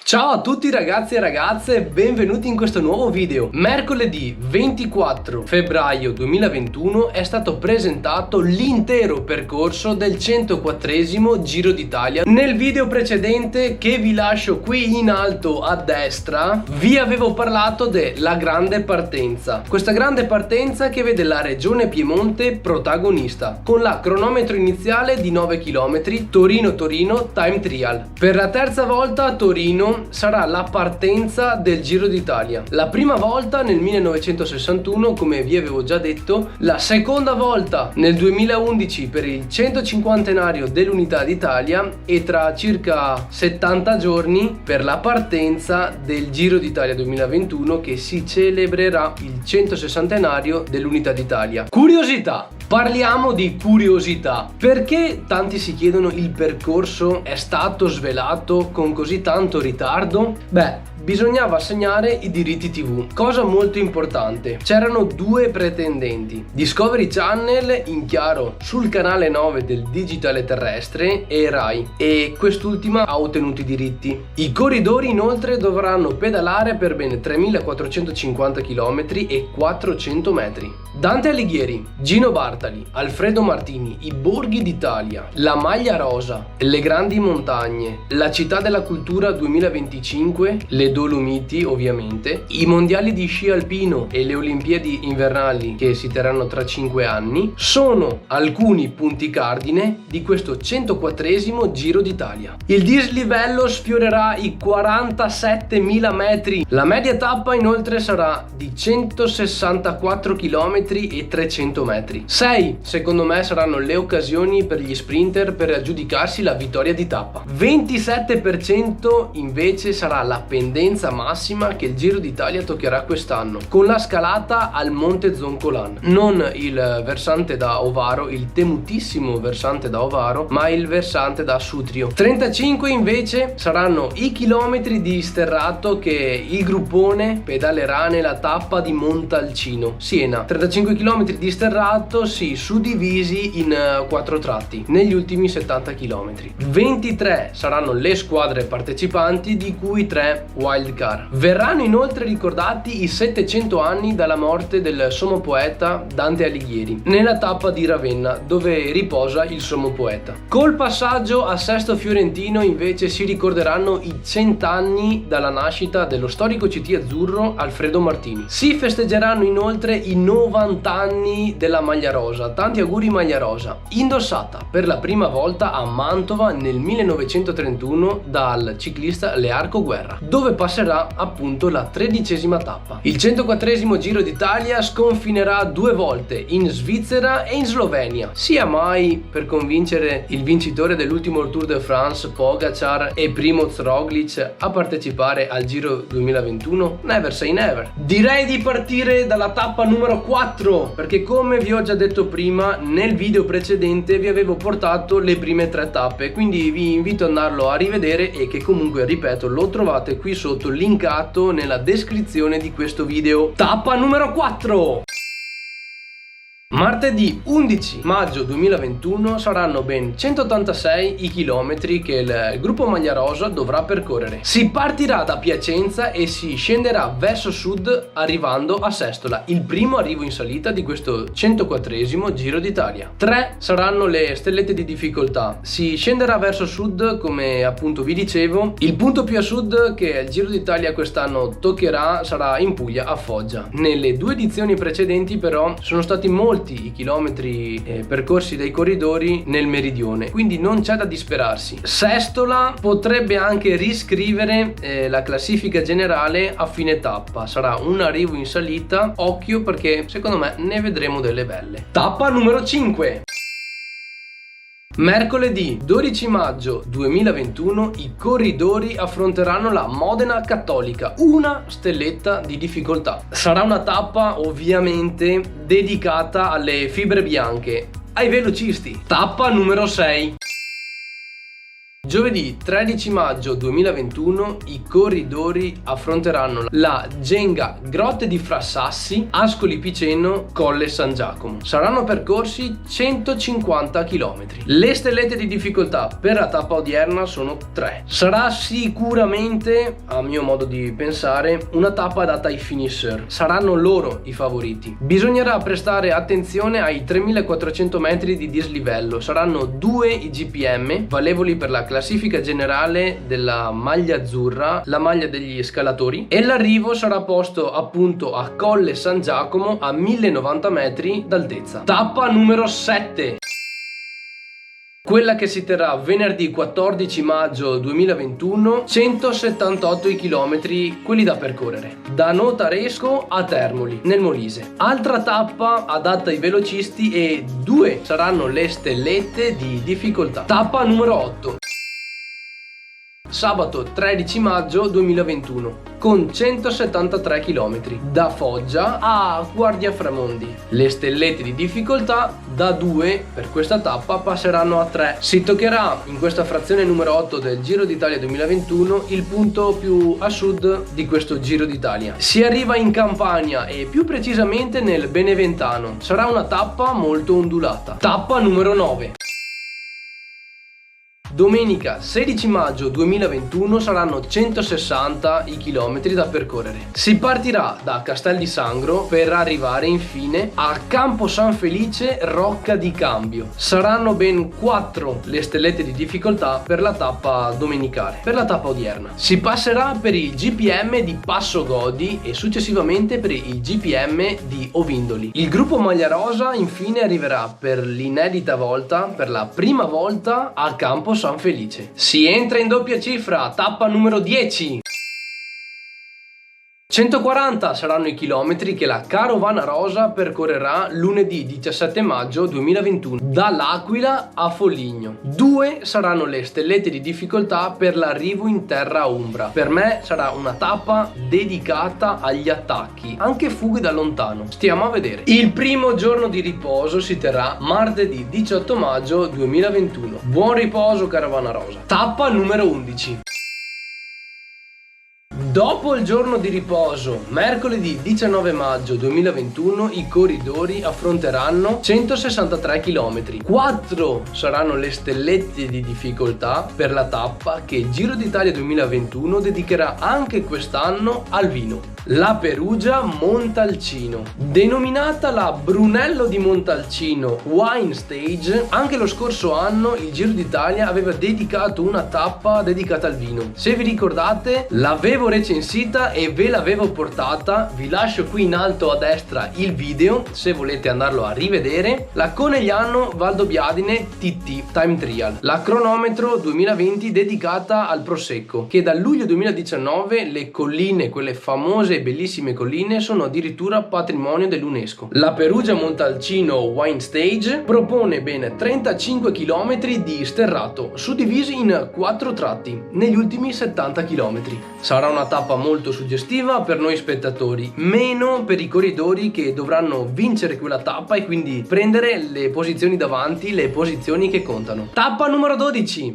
Ciao a tutti ragazzi e ragazze, benvenuti in questo nuovo video. Mercoledì 24 febbraio 2021 è stato presentato l'intero percorso del 104esimo Giro d'Italia. Nel video precedente, che vi lascio qui in alto a destra, vi avevo parlato della grande partenza. Questa grande partenza che vede la regione Piemonte protagonista, con la cronometro iniziale di 9 km Torino-Torino time trial. Per la terza volta a Torino sarà la partenza del Giro d'Italia. La prima volta nel 1961, come vi avevo già detto, la seconda volta nel 2011 per il 150enario dell'Unità d'Italia e tra circa 70 giorni per la partenza del Giro d'Italia 2021 che si celebrerà il 160enario dell'Unità d'Italia. Curiosità! Parliamo di curiosità. Perché tanti si chiedono il percorso è stato svelato con così tanto ritardo? Beh, bisognava assegnare i diritti TV, cosa molto importante. C'erano due pretendenti, Discovery Channel in chiaro sul canale 9 del digitale terrestre e Rai, e quest'ultima ha ottenuto i diritti. I corridori inoltre dovranno pedalare per ben 3450 km e 400 metri. Dante Alighieri, Gino Bartali, Alfredo Martini, i Borghi d'Italia, la Maglia Rosa, le Grandi Montagne, la Città della Cultura 2025, le Dolomiti ovviamente, i mondiali di sci alpino e le Olimpiadi invernali che si terranno tra 5 anni sono alcuni punti cardine di questo 104esimo Giro d'Italia. Il dislivello sfiorerà i 47.000 metri. La media tappa inoltre sarà di 164 km e 300 metri. 6 secondo me saranno le occasioni per gli sprinter per aggiudicarsi la vittoria di tappa. 27% invece sarà la pendenza massima che il Giro d'Italia toccherà quest'anno, con la scalata al Monte Zoncolan, non il versante da Ovaro, il temutissimo versante da Ovaro, ma il versante da Sutrio. 35 invece saranno i chilometri di sterrato che il gruppone pedalerà nella tappa di Montalcino, Siena. 35 km di sterrato suddivisi in 4 tratti negli ultimi 70 km. 23 saranno le squadre partecipanti, di cui 3 wildcard. Verranno inoltre ricordati i 700 anni dalla morte del sommo poeta Dante Alighieri nella tappa di Ravenna, dove riposa il sommo poeta. Col passaggio a Sesto Fiorentino invece si ricorderanno i 100 anni dalla nascita dello storico CT azzurro Alfredo Martini. Si festeggeranno inoltre i 90 anni della Maglia Rosa. Tanti auguri Maglia Rosa, indossata per la prima volta a Mantova nel 1931 dal ciclista Learco Guerra, dove passerà appunto la 13ª tappa. Il 104esimo Giro d'Italia sconfinerà 2 volte in Svizzera e in Slovenia. Sia mai per convincere il vincitore dell'ultimo Tour de France Pogacar e Primož Roglič a partecipare al Giro 2021? Never say never. Direi di partire dalla tappa numero 4, perché come vi ho già detto prima nel video precedente vi avevo portato le prime 3 tappe, quindi vi invito ad andarlo a rivedere e che comunque, ripeto, lo trovate qui sotto linkato nella descrizione di questo video. Tappa numero 4. Martedì 11 maggio 2021 saranno ben 186 i chilometri che il gruppo Maglia Rosa dovrà percorrere. Si partirà da Piacenza e si scenderà verso sud arrivando a Sestola, il primo arrivo in salita di questo 104esimo Giro d'Italia. 3 saranno le stellette di difficoltà. Si scenderà verso sud, come appunto vi dicevo. Il punto più a sud che il Giro d'Italia quest'anno toccherà sarà in Puglia, a Foggia. Nelle 2 edizioni precedenti però sono stati molti i chilometri percorsi dai corridori nel meridione, quindi non c'è da disperarsi. Sestola potrebbe anche riscrivere la classifica generale a fine tappa. Sarà un arrivo in salita, occhio, perché secondo me ne vedremo delle belle. Tappa numero 5. Mercoledì 12 maggio 2021 i corridori affronteranno la Modena Cattolica, una stelletta di difficoltà. Sarà una tappa ovviamente dedicata alle fibre bianche, ai velocisti. Tappa numero 6. Giovedì 13 maggio 2021 i corridori affronteranno la Genga Grotte di Frassassi, Ascoli Piceno, Colle San Giacomo. Saranno percorsi 150 km. Le stellette di difficoltà per la tappa odierna sono 3. Sarà sicuramente, a mio modo di pensare, una tappa adatta ai finisher. Saranno loro i favoriti. Bisognerà prestare attenzione ai 3400 metri di dislivello. Saranno 2 i GPM valevoli per la classifica generale della maglia azzurra, la maglia degli scalatori, e l'arrivo sarà posto appunto a Colle San Giacomo a 1090 metri d'altezza. Tappa numero 7. Quella che si terrà venerdì 14 maggio 2021, 178 i chilometri, quelli da percorrere, da Notaresco a Termoli, nel Molise. Altra tappa adatta ai velocisti e 2 saranno le stellette di difficoltà. Tappa numero 8. Sabato 13 maggio 2021 con 173 km da Foggia a Guardiaframondi. Le stellette di difficoltà da 2 per questa tappa passeranno a 3. Si toccherà in questa frazione numero 8 del Giro d'Italia 2021 il punto più a sud di questo Giro d'Italia. Si arriva in Campania e più precisamente nel Beneventano. Sarà una tappa molto ondulata. Tappa numero 9. Domenica 16 maggio 2021 saranno 160 i chilometri da percorrere. Si partirà da Castel di Sangro per arrivare infine a Campo San Felice Rocca di Cambio. Saranno ben 4 le stellette di difficoltà per la tappa domenicale, per la tappa odierna. Si passerà per il GPM di Passo Godi e successivamente per il GPM di Ovindoli. Il gruppo Maglia Rosa infine arriverà per l'inedita volta, per la prima volta, a Campo San Felice. Si entra in doppia cifra, tappa numero 10. 140 saranno i chilometri che la Carovana Rosa percorrerà lunedì 17 maggio 2021 dall'Aquila a Foligno. 2 saranno le stellette di difficoltà per l'arrivo in terra umbra. Per me sarà una tappa dedicata agli attacchi, anche fughe da lontano. Stiamo a vedere. Il primo giorno di riposo si terrà martedì 18 maggio 2021. Buon riposo Carovana Rosa. Tappa numero 11. Dopo il giorno di riposo, mercoledì 19 maggio 2021, i corridori affronteranno 163 km. 4 saranno le stellette di difficoltà per la tappa che Giro d'Italia 2021 dedicherà anche quest'anno al vino. La Perugia Montalcino, denominata la Brunello di Montalcino Wine Stage. Anche lo scorso anno il Giro d'Italia aveva dedicato una tappa dedicata al vino. Se vi ricordate, l'avevo recensita e ve l'avevo portata. Vi lascio qui in alto a destra il video se volete andarlo a rivedere. La Conegliano Valdobbiadene TT Time Trial, la cronometro 2020 dedicata al prosecco, che dal luglio 2019 le colline, quelle famose e bellissime colline, sono addirittura patrimonio dell'UNESCO. La Perugia Montalcino Wine Stage propone ben 35 km di sterrato suddivisi in 4 tratti negli ultimi 70 km. Sarà una tappa molto suggestiva per noi spettatori, meno per i corridori che dovranno vincere quella tappa e quindi prendere le posizioni davanti, le posizioni che contano. Tappa numero 12.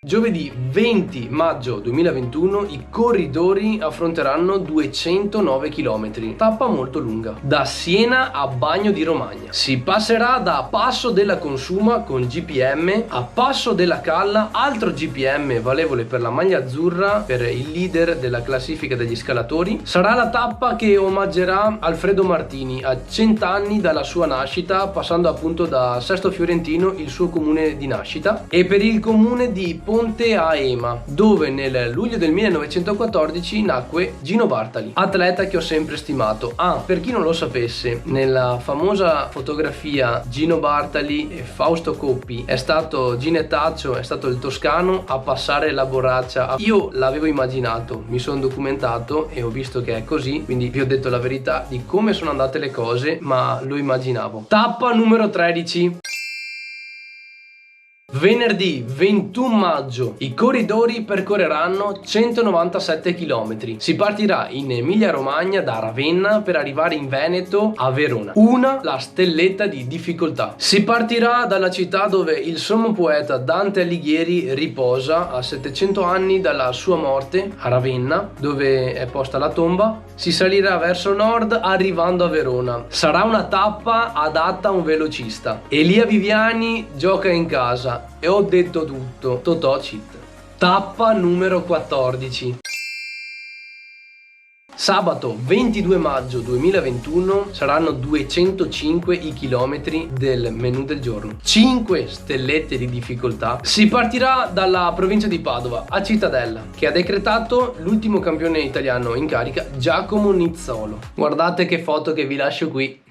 Giovedì 20 maggio 2021 i corridori affronteranno 209 km, tappa molto lunga, da Siena a Bagno di Romagna. Si passerà da Passo della Consuma con GPM a Passo della Calla, altro GPM valevole per la maglia azzurra, per il leader della classifica degli scalatori. Sarà la tappa che omaggerà Alfredo Martini a 100 anni dalla sua nascita, passando appunto da Sesto Fiorentino, il suo comune di nascita, e per il comune di Ponte a Ema, dove nel luglio del 1914 nacque Gino Bartali, atleta che ho sempre stimato. Per chi non lo sapesse, nella famosa fotografia Gino Bartali e Fausto Coppi è stato Ginetaccio, è stato il toscano a passare la borraccia. Io l'avevo immaginato, mi sono documentato e ho visto che è così, quindi vi ho detto la verità di come sono andate le cose, ma lo immaginavo. Tappa numero 13. Venerdì 21 maggio i corridori percorreranno 197 km. Si partirà in Emilia Romagna da Ravenna per arrivare in Veneto a Verona. La stelletta di difficoltà. Si partirà dalla città dove il sommo poeta Dante Alighieri riposa a 700 anni dalla sua morte, a Ravenna, dove è posta la tomba. Si salirà verso nord arrivando a Verona. Sarà una tappa adatta a un velocista. Elia Viviani gioca in casa e ho detto tutto. Totò cheat. Tappa numero 14. Sabato 22 maggio 2021 saranno 205 i chilometri del menù del giorno. 5 stellette di difficoltà. Si partirà dalla provincia di Padova a Cittadella, che ha decretato l'ultimo campione italiano in carica, Giacomo Nizzolo. Guardate che foto che vi lascio qui.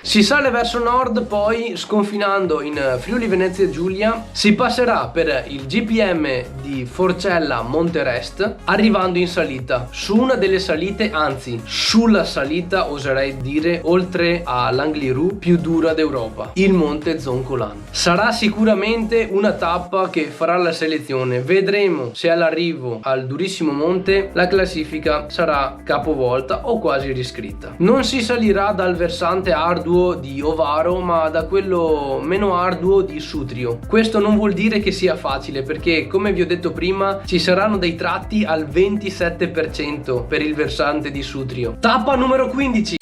Si sale verso nord, poi sconfinando in Friuli Venezia Giulia si passerà per il GPM di Forcella Monterest, arrivando in salita su una delle salite, anzi sulla salita oserei dire, oltre all'Angliru più dura d'Europa, il Monte Zoncolan. Sarà sicuramente una tappa che farà la selezione. Vedremo se all'arrivo al durissimo monte la classifica sarà capovolta o quasi riscritta. Non si salirà dal versante arduo di Ovaro, ma da quello meno arduo di Sutrio. Questo non vuol dire che sia facile, perché come vi ho detto prima ci saranno dei tratti al 27% per il versante di Sutrio. Tappa numero 15.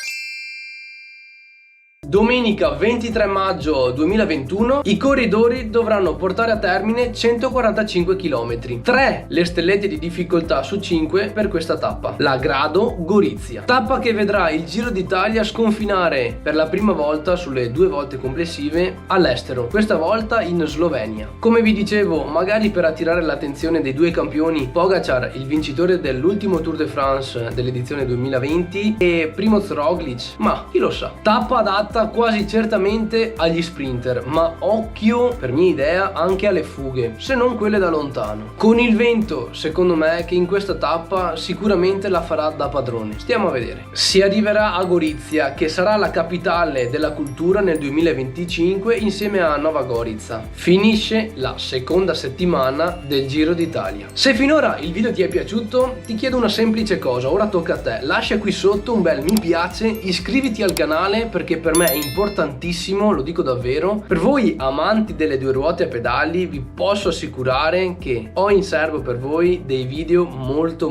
Domenica 23 maggio 2021 i corridori dovranno portare a termine 145 km. 3 le stellette di difficoltà su 5 per questa tappa. La Grado Gorizia. Tappa che vedrà il Giro d'Italia sconfinare per la prima volta sulle 2 volte complessive all'estero, questa volta in Slovenia. Come vi dicevo, magari per attirare l'attenzione dei due campioni, Pogacar, il vincitore dell'ultimo Tour de France dell'edizione 2020, e Primož Roglič, ma chi lo sa. Tappa adatta quasi certamente agli sprinter, ma occhio, per mia idea, anche alle fughe, se non quelle da lontano. Con il vento, secondo me, che in questa tappa sicuramente la farà da padrone. Stiamo a vedere. Si arriverà a Gorizia, che sarà la capitale della cultura nel 2025 insieme a Nova Gorica. Finisce la seconda settimana del Giro d'Italia. Se finora il video ti è piaciuto, ti chiedo una semplice cosa, ora tocca a te. Lascia qui sotto un bel mi piace, iscriviti al canale perché per me è importantissimo, lo dico davvero. Per voi amanti delle due ruote a pedali vi posso assicurare che ho in serbo per voi dei video molto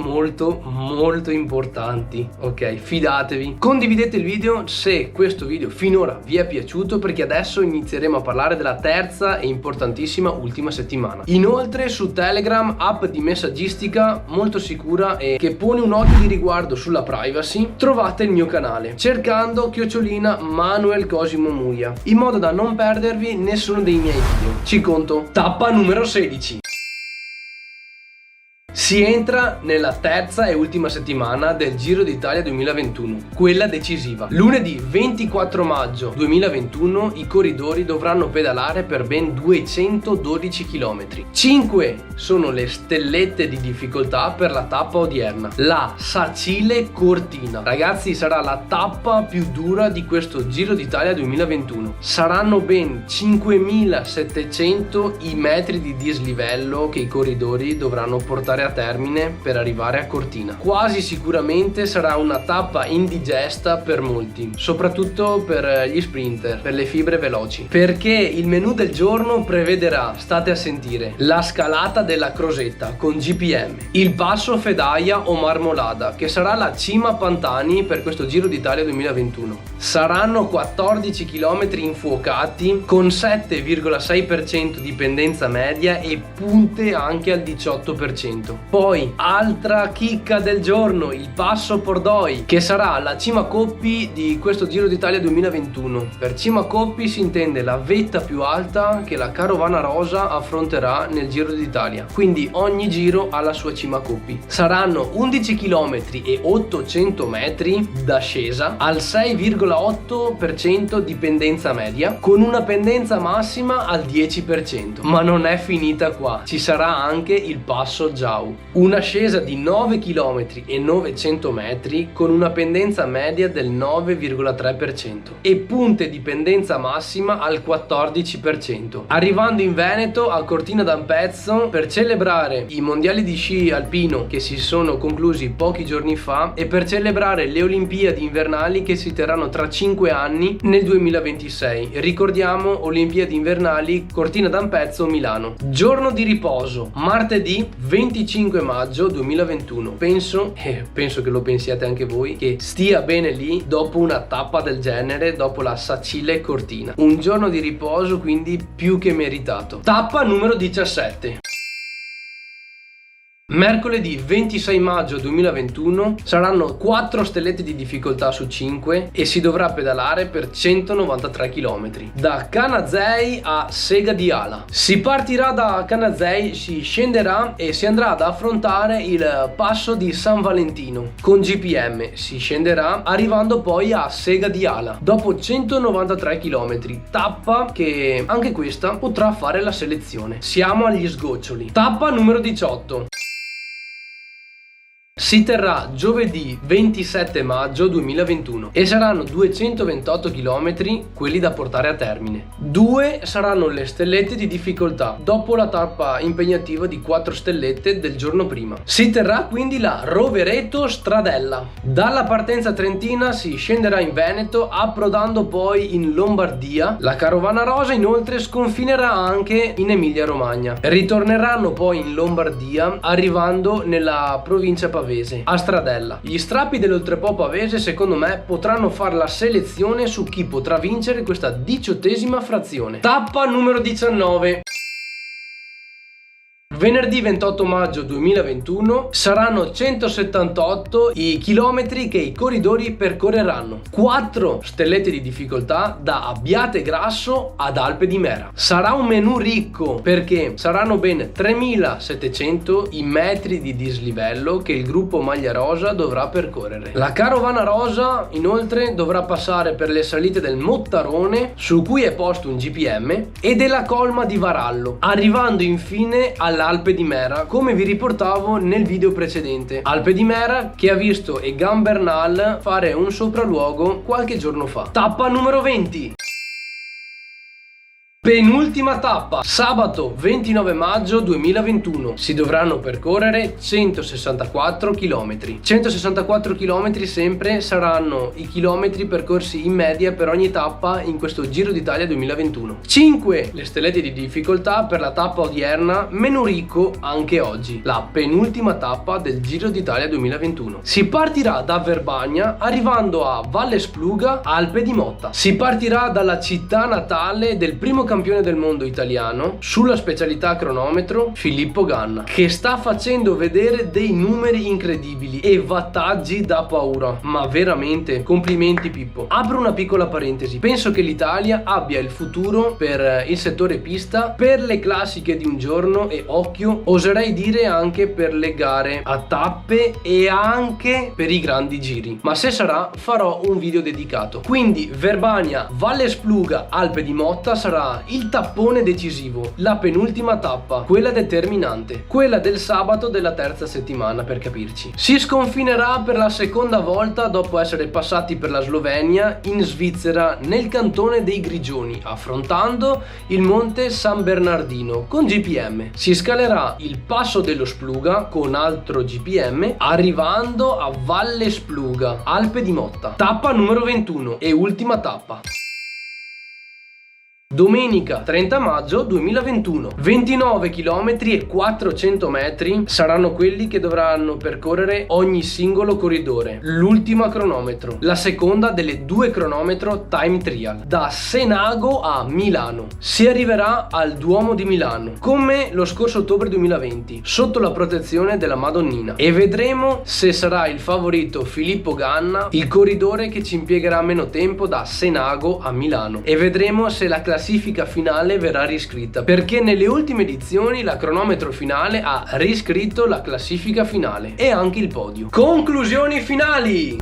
importanti, ok? Fidatevi. Condividete il video se questo video finora vi è piaciuto, perché adesso inizieremo a parlare della terza e importantissima ultima settimana. Inoltre su Telegram, app di messaggistica molto sicura e che pone un occhio di riguardo sulla privacy, trovate il mio canale cercando @Manuel Cosimo Muglia, in modo da non perdervi nessuno dei miei video. Ci conto. Tappa numero 16. Si entra nella terza e ultima settimana del Giro d'Italia 2021, quella decisiva. Lunedì 24 maggio 2021 i corridori dovranno pedalare per ben 212 km. 5 sono le stellette di difficoltà per la tappa odierna, la Sacile Cortina. Ragazzi, sarà la tappa più dura di questo Giro d'Italia 2021. Saranno ben 5700 i metri di dislivello che i corridori dovranno portare a termine per arrivare a Cortina. Quasi sicuramente sarà una tappa indigesta per molti, soprattutto per gli sprinter, per le fibre veloci, perché il menù del giorno prevederà, state a sentire, la scalata della Crosetta con GPM, il passo Fedaia o Marmolada, che sarà la cima Pantani per questo Giro d'Italia 2021. Saranno 14 km infuocati con 7,6% di pendenza media e punte anche al 18%. Poi altra chicca del giorno, il passo Pordoi, che sarà la cima Coppi di questo Giro d'Italia 2021. Per cima Coppi si intende la vetta più alta che la Carovana Rosa affronterà nel Giro d'Italia, quindi ogni giro ha la sua cima Coppi. Saranno 11 km e 800 metri d'ascesa al 6,8% di pendenza media, con una pendenza massima al 10%. Ma non è finita qua, ci sarà anche il passo Jau. Bilbao, un'ascesa di 9 km e 900 metri con una pendenza media del 9,3% e punte di pendenza massima al 14%, arrivando in Veneto a Cortina d'Ampezzo per celebrare i mondiali di sci alpino che si sono conclusi pochi giorni fa e per celebrare le Olimpiadi invernali che si terranno tra 5 anni nel 2026. Ricordiamo Olimpiadi invernali Cortina d'Ampezzo, Milano. Giorno di riposo, martedì 25 maggio 2021. Penso che lo pensiate anche voi, che stia bene lì dopo una tappa del genere, dopo la Sacile Cortina. Un giorno di riposo quindi più che meritato. Tappa numero 17. Mercoledì 26 maggio 2021 saranno 4 stellette di difficoltà su 5 e si dovrà pedalare per 193 km da Canazei a Sega di Ala. Si partirà da Canazei, si scenderà e si andrà ad affrontare il passo di San Valentino. Con GPM si scenderà arrivando poi a Sega di Ala dopo 193 km, tappa che anche questa potrà fare la selezione. Siamo agli sgoccioli. Tappa numero 18. Si terrà giovedì 27 maggio 2021 e saranno 228 km quelli da portare a termine. 2 saranno le stellette di difficoltà dopo la tappa impegnativa di 4 stellette del giorno prima. Si terrà quindi la Rovereto Stradella. Dalla partenza trentina si scenderà in Veneto approdando poi in Lombardia. La Carovana Rosa inoltre sconfinerà anche in Emilia Romagna. Ritorneranno poi in Lombardia arrivando nella provincia Pavese a Stradella. Gli strappi dell'Oltrepo Pavese secondo me potranno fare la selezione su chi potrà vincere questa 18ª frazione. Tappa numero 19. Venerdì 28 maggio 2021 saranno 178 i chilometri che i corridori percorreranno. 4 stellette di difficoltà da Abbiate Grasso ad Alpe di Mera. Sarà un menù ricco perché saranno ben 3700 i metri di dislivello che il gruppo Maglia Rosa dovrà percorrere. La Carovana Rosa inoltre dovrà passare per le salite del Mottarone, su cui è posto un GPM, e della Colma di Varallo, arrivando infine all'Alpe di Mera, come vi riportavo nel video precedente. Alpe di Mera che ha visto Egan Bernal fare un sopralluogo qualche giorno fa. Tappa numero 20. Penultima tappa, sabato 29 maggio 2021 si dovranno percorrere 164 km. 164 km sempre saranno i chilometri percorsi in media per ogni tappa in questo Giro d'Italia 2021. 5 le stellette di difficoltà per la tappa odierna, meno ricco anche oggi, la penultima tappa del Giro d'Italia 2021. Si partirà da Verbania arrivando a Valle Spluga, Alpe di Motta. Si partirà dalla città natale del primo campione del mondo italiano sulla specialità cronometro, Filippo Ganna, che sta facendo vedere dei numeri incredibili e wattaggi da paura. Ma veramente complimenti Pippo. Apro una piccola parentesi, penso che l'Italia abbia il futuro per il settore pista, per le classiche di un giorno e occhio, oserei dire anche per le gare a tappe e anche per i grandi giri, ma se sarà farò un video dedicato. Quindi Verbania, Valle Spluga, Alpe di Motta sarà il tappone decisivo, la penultima tappa, quella determinante, quella del sabato della terza settimana per capirci. Si sconfinerà per la seconda volta dopo essere passati per la Slovenia in Svizzera nel cantone dei Grigioni, affrontando il monte San Bernardino con GPM. Si scalerà il passo dello Spluga con altro GPM arrivando a Valle Spluga, Alpe di Motta. Tappa numero 21 e ultima tappa. Domenica 30 maggio 2021, 29 km e 400 metri saranno quelli che dovranno percorrere ogni singolo corridore. L'ultima cronometro, la seconda delle 2 cronometro time trial, da Senago a Milano. Si arriverà al Duomo di Milano, come lo scorso ottobre 2020, sotto la protezione della Madonnina, e vedremo se sarà il favorito Filippo Ganna il corridore che ci impiegherà meno tempo da Senago a Milano, e vedremo se la classifica finale verrà riscritta, perché nelle ultime edizioni la cronometro finale ha riscritto la classifica finale e anche il podio. Conclusioni finali.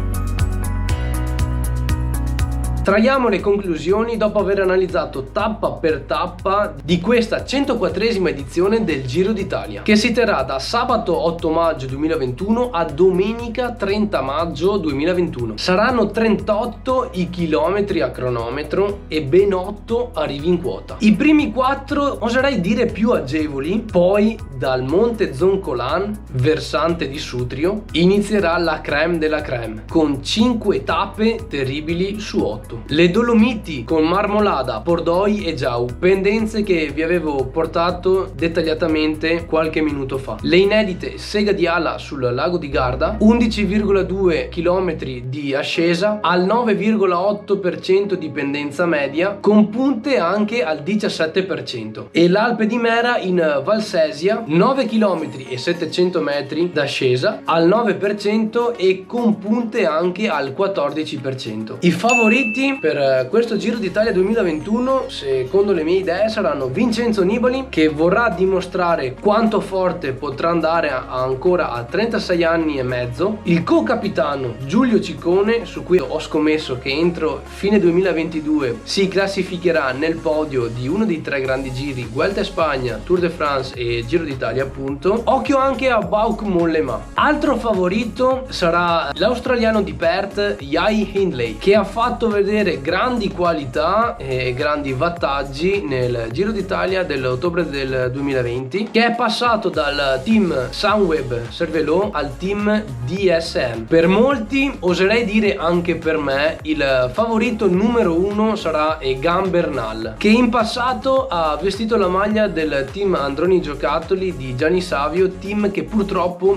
Traiamo le conclusioni dopo aver analizzato tappa per tappa di questa 104esima edizione del Giro d'Italia, che si terrà da sabato 8 maggio 2021 a domenica 30 maggio 2021. Saranno 38 i chilometri a cronometro e ben 8 arrivi in quota. I primi 4 oserei dire più agevoli, poi dal Monte Zoncolan, versante di Sutrio, inizierà la crème della crème, con 5 tappe terribili su 8. Le Dolomiti con Marmolada, Pordoi e Giau, pendenze che vi avevo portato dettagliatamente qualche minuto fa. Le inedite Sega di Ala sul lago di Garda, 11,2 km di ascesa al 9,8% di pendenza media, con punte anche al 17%. E l'Alpe di Mera in Valsesia, 9 km e 700 metri d'ascesa al 9% e con punte anche al 14%. I favoriti per questo Giro d'Italia 2021, secondo le mie idee, saranno Vincenzo Nibali, che vorrà dimostrare quanto forte potrà andare ancora a 36 anni e mezzo, il co-capitano Giulio Ciccone, su cui ho scommesso che entro fine 2022 si classificherà nel podio di uno dei 3 grandi giri, Vuelta a Spagna, Tour de France e Giro d'Italia appunto. Occhio anche a Bauke Mollema. Altro favorito sarà l'australiano di Perth, Jai Hindley, che ha fatto vedere grandi qualità e grandi wattaggi nel Giro d'Italia dell'ottobre del 2020, che è passato dal team Sunweb Cervelo al team DSM. Per molti, oserei dire anche per me, il favorito numero 1 sarà Egan Bernal, che in passato ha vestito la maglia del team Androni Giocattoli di Gianni Savio, team che purtroppo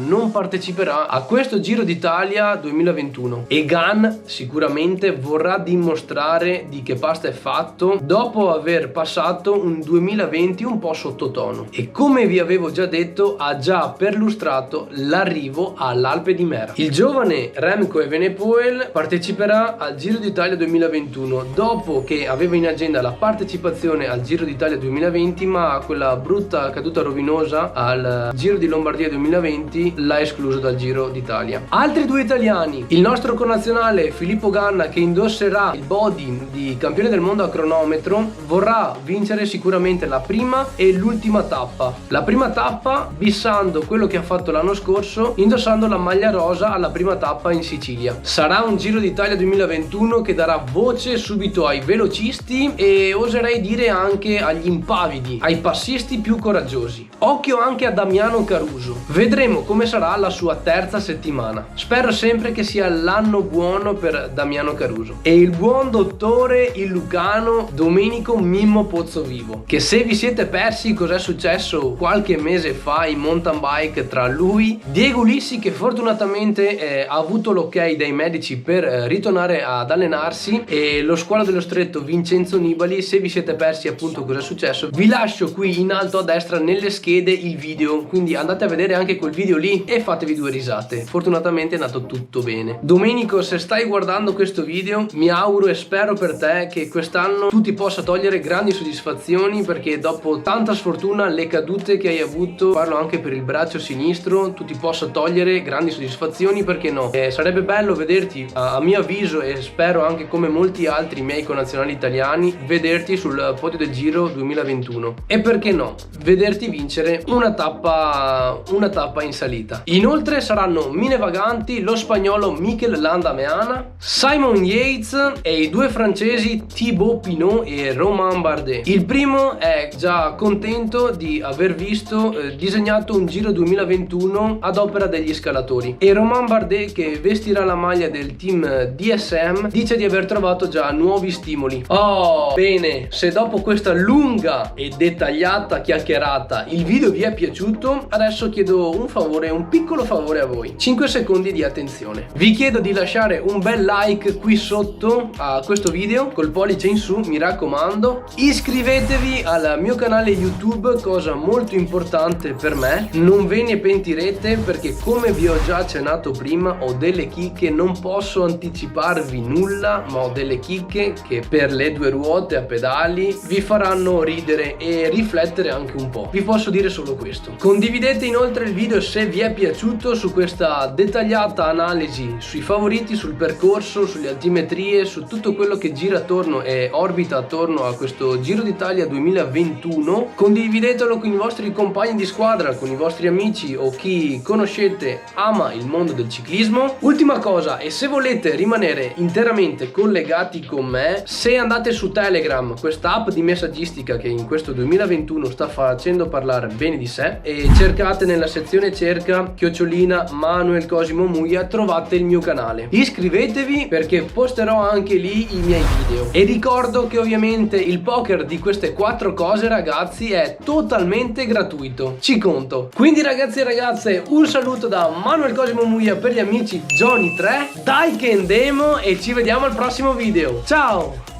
non parteciperà a questo Giro d'Italia 2021. Egan sicuramente vorrà dimostrare di che pasta è fatto dopo aver passato un 2020 un po' sottotono, e come vi avevo già detto ha già perlustrato l'arrivo all'Alpe di Mera. Il giovane Remco Evenepoel parteciperà al Giro d'Italia 2021 dopo che aveva in agenda la partecipazione al Giro d'Italia 2020, ma quella brutta caduta rovinosa al Giro di Lombardia 2020 l'ha escluso dal Giro d'Italia. Altri 2 italiani: il nostro connazionale Filippo Ganna, che indosserà il body di campione del mondo a cronometro, vorrà vincere sicuramente la prima e l'ultima tappa. La prima tappa bissando quello che ha fatto l'anno scorso, indossando la maglia rosa alla prima tappa in Sicilia. Sarà un Giro d'Italia 2021 che darà voce subito ai velocisti e oserei dire anche agli impavidi, ai passisti più coraggiosi. Occhio anche a Damiano Caruso. Vedremo come sarà la sua terza settimana. Spero sempre che sia l'anno buono per Damiano Caruso. E il buon dottore illucano Domenico Mimmo Pozzovivo, che se vi siete persi cos'è successo qualche mese fa in mountain bike tra lui, Diego Ulissi, che fortunatamente ha avuto l'ok dai medici per ritornare ad allenarsi, e lo squalo dello stretto Vincenzo Nibali. Se vi siete persi appunto cos'è successo, vi lascio qui in alto a destra nelle schede il video, quindi andate a vedere anche quel video lì e fatevi 2 risate. Fortunatamente è andato tutto bene. Domenico, se stai guardando questo video, mi auguro e spero per te che quest'anno tu ti possa togliere grandi soddisfazioni, perché dopo tanta sfortuna, le cadute che hai avuto, parlo anche per il braccio sinistro, tu ti possa togliere grandi soddisfazioni, perché no? Sarebbe bello vederti, a mio avviso, e spero anche come molti altri miei connazionali italiani, vederti sul podio del Giro 2021, e perché no, vederti vincere una tappa in salita. Inoltre saranno Mine Vaganti, lo spagnolo Mikel Landa Meana, Simon Yates e i 2 francesi Thibaut Pinot e Romain Bardet. Il primo è già contento di aver visto disegnato un Giro 2021 ad opera degli scalatori, e Romain Bardet, che vestirà la maglia del team DSM, dice di aver trovato già nuovi stimoli. Oh, bene, se dopo questa lunga e dettagliata chiacchierata il video vi è piaciuto, adesso chiedo un favore, un piccolo favore a voi: 5 secondi di attenzione. Vi chiedo di lasciare un bel like qui sotto a questo video col pollice in su, mi raccomando. Iscrivetevi al mio canale YouTube, cosa molto importante per me, non ve ne pentirete, perché come vi ho già accennato prima ho delle chicche, non posso anticiparvi nulla, ma ho delle chicche che per le 2 ruote a pedali vi faranno ridere e riflettere anche un po'. Vi posso dire solo questo. Condividete inoltre il video se vi è piaciuto, su questa dettagliata analisi sui favoriti, sul percorso, sugli altimetri geometrie, su tutto quello che gira attorno e orbita attorno a questo Giro d'Italia 2021. Condividetelo con i vostri compagni di squadra, con i vostri amici o chi conoscete ama il mondo del ciclismo. Ultima cosa, e se volete rimanere interamente collegati con me, se andate su Telegram, questa app di messaggistica che in questo 2021 sta facendo parlare bene di sé, e cercate nella sezione cerca @Manuel Cosimo Muglia, trovate il mio canale. Iscrivetevi perché posterò anche lì i miei video. E ricordo che ovviamente il poker di queste 4 cose, ragazzi, è totalmente gratuito. Ci conto. Quindi ragazzi e ragazze, un saluto da Manuel Cosimo Muglia per gli amici Johnny 3. Dai che andiamo e ci vediamo al prossimo video. Ciao!